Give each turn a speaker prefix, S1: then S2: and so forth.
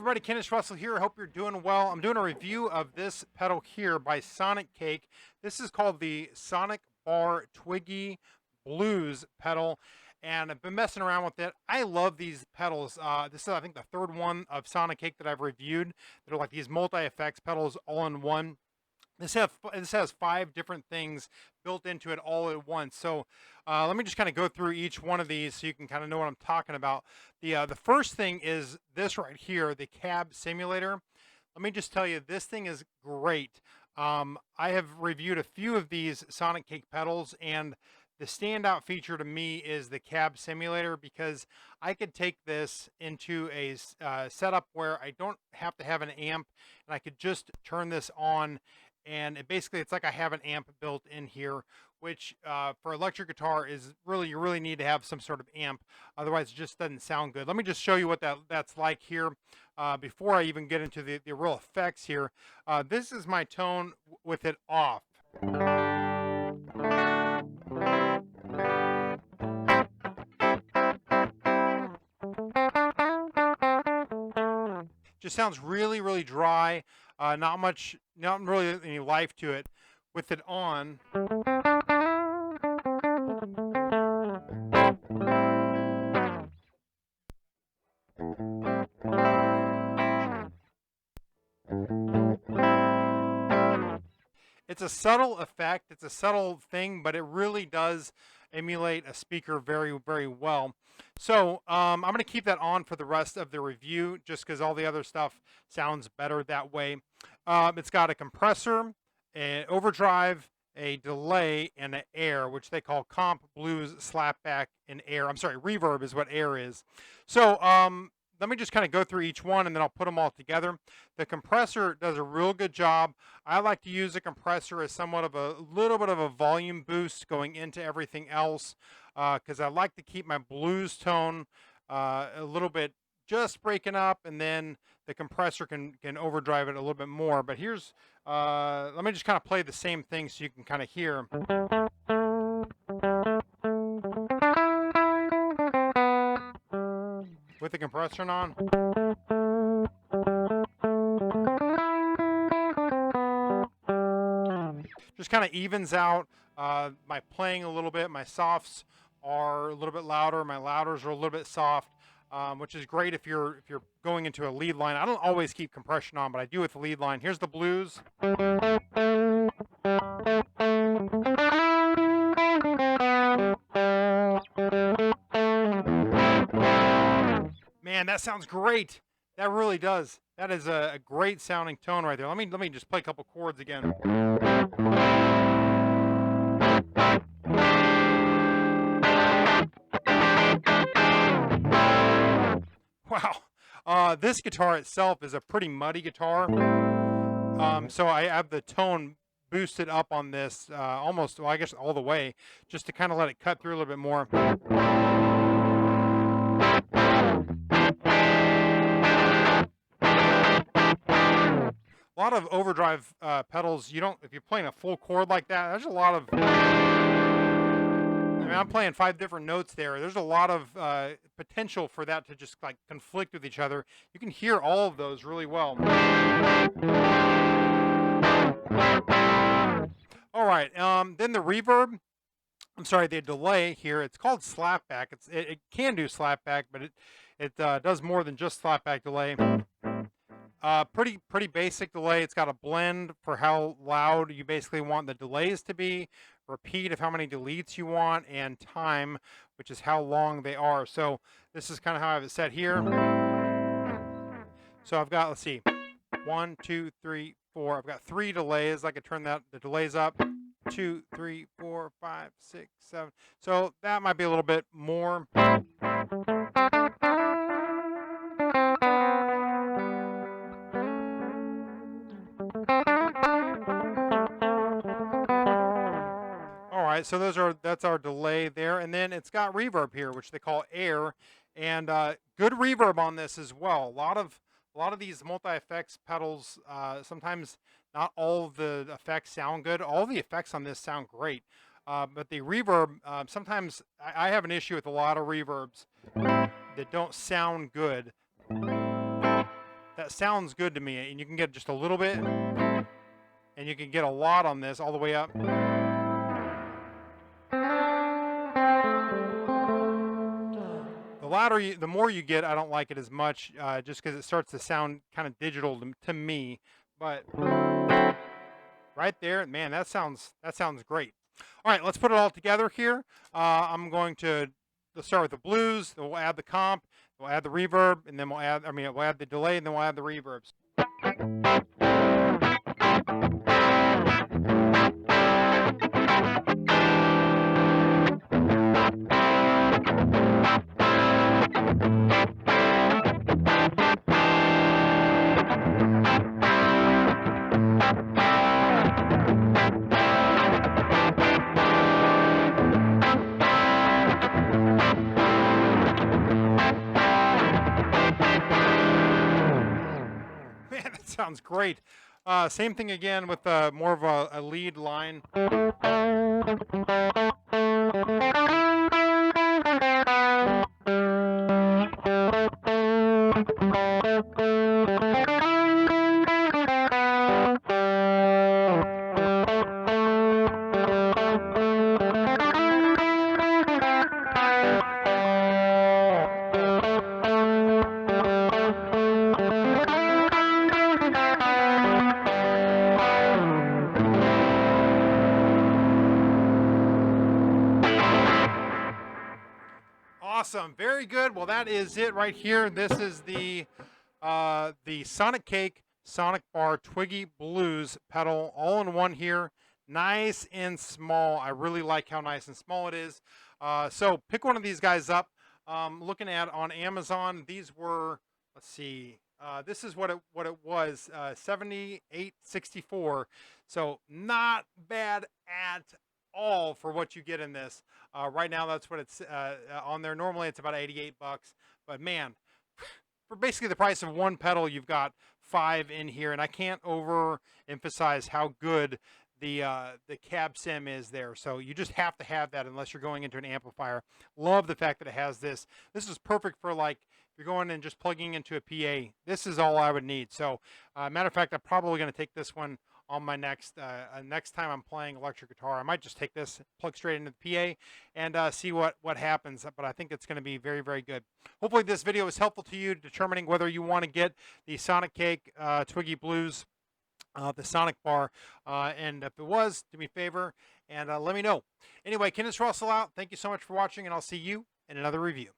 S1: everybody, Kennis Russell here. I hope you're doing well. I'm doing a review of this pedal here by Sonicake. This is called the Sonic Bar Twiggy Blues pedal, and I've been messing around with it. I love these pedals. This is, I think, the third one of Sonicake that I've reviewed. They're like these multi-effects pedals all in one. This has 5 different things built into it all at once. So let me just kind of go through each one of these so you can kind of know what I'm talking about. The first thing is this right here, the cab simulator. Let me just tell you, this thing is great. I have reviewed a few of these Sonicake pedals, and the standout feature to me is the cab simulator, because I could take this into a setup where I don't have to have an amp, and I could just turn this on. And it's like I have an amp built in here, which for electric guitar is really, you really need to have some sort of amp. Otherwise, it just doesn't sound good. Let me just show you what that's like here before I even get into the real effects here. This is my tone with it off. Just sounds really, really dry. Not really any life to it. With it on, it's a subtle effect. It's a subtle thing, but it really does emulate a speaker very, very well. So I'm going to keep that on for the rest of the review, just because all the other stuff sounds better that way. It's got a compressor, an overdrive, a delay, and an air, which they call comp, blues, slapback, and air. I'm sorry, reverb is what air is. So let me just kind of go through each one, and then I'll put them all together. The compressor does a real good job. I like to use the compressor as somewhat of a little bit of a volume boost going into everything else, because I like to keep my blues tone a little bit just breaking up, and then the compressor can overdrive it a little bit more. But here's, let me just kind of play the same thing so you can kind of hear. With the compressor on. Just kind of evens out my playing a little bit. My softs are a little bit louder. My louders are a little bit soft, which is great if you're going into a lead line. I don't always keep compression on, but I do with the lead line. Here's the blues. Man, that sounds great. That really does. That is a great sounding tone right there. Let me just play a couple chords again. Wow. This guitar itself is a pretty muddy guitar. So I have the tone boosted up on this almost, well, I guess all the way, just to kind of let it cut through a little bit more. A lot of overdrive pedals, if you're playing a full chord like that, there's a lot of, I mean, I'm playing 5 different notes there. There's a lot of potential for that to just like conflict with each other. You can hear all of those really well. All right, then the reverb, the delay here, it's called slapback. It can do slapback, but it does more than just slapback delay. Pretty basic delay. It's got a blend for how loud you basically want the delays to be, repeat of how many deletes you want, and time, which is how long they are. So this is kind of how I have it set here. So I've got, let's see, 1, 2, 3, 4. I've got 3 delays. I could turn the delays up. 2, 3, 4, 5, 6, 7. So that might be a little bit more. So that's our delay there, and then it's got reverb here, which they call air, and good reverb on this as well. A lot of these multi-effects pedals, sometimes not all of the effects sound good. All the effects on this sound great, but the reverb, sometimes I have an issue with a lot of reverbs that don't sound good. that sounds good to me. And you can get just a little bit, and you can get a lot on this all the way up. The louder, the more you get, I don't like it as much, just because it starts to sound kind of digital to me. But right there, man, that sounds great. All right, let's put it all together here. I'm going to let's start with the blues. Then we'll add the comp. We'll add the reverb, and then we'll add the delay, and then we'll add the reverbs. Man, that sounds great. Same thing again with more of a lead line. Awesome, very good. Well, that is it right here. This is the Sonicake Sonic Bar Twiggy Blues pedal, all in one here. Nice and small. I really like how nice and small it is. So pick one of these guys up. Looking at on Amazon, these were, let's see, this is what it was, $78.64. So not bad at all for what you get in this. Right now, that's what it's on there. Normally, it's about 88 bucks. But man, for basically the price of one pedal, you've got 5 in here, and I can't overemphasize how good the cab sim is there. So you just have to have that unless you're going into an amplifier. Love the fact that it has this. This is perfect for, like, if you're going and just plugging into a PA. This is all I would need. So matter of fact, I'm probably going to take this one on my next time I'm playing electric guitar. I might just take this, plug straight into the PA, and see what happens. But I think it's going to be very, very good. Hopefully this video is helpful to you determining whether you want to get the Sonicake Twiggy Blues, the Sonic Bar, and if it was, do me a favor and let me know. Anyway, Kennis Russell out. Thank you so much for watching, and I'll see you in another review.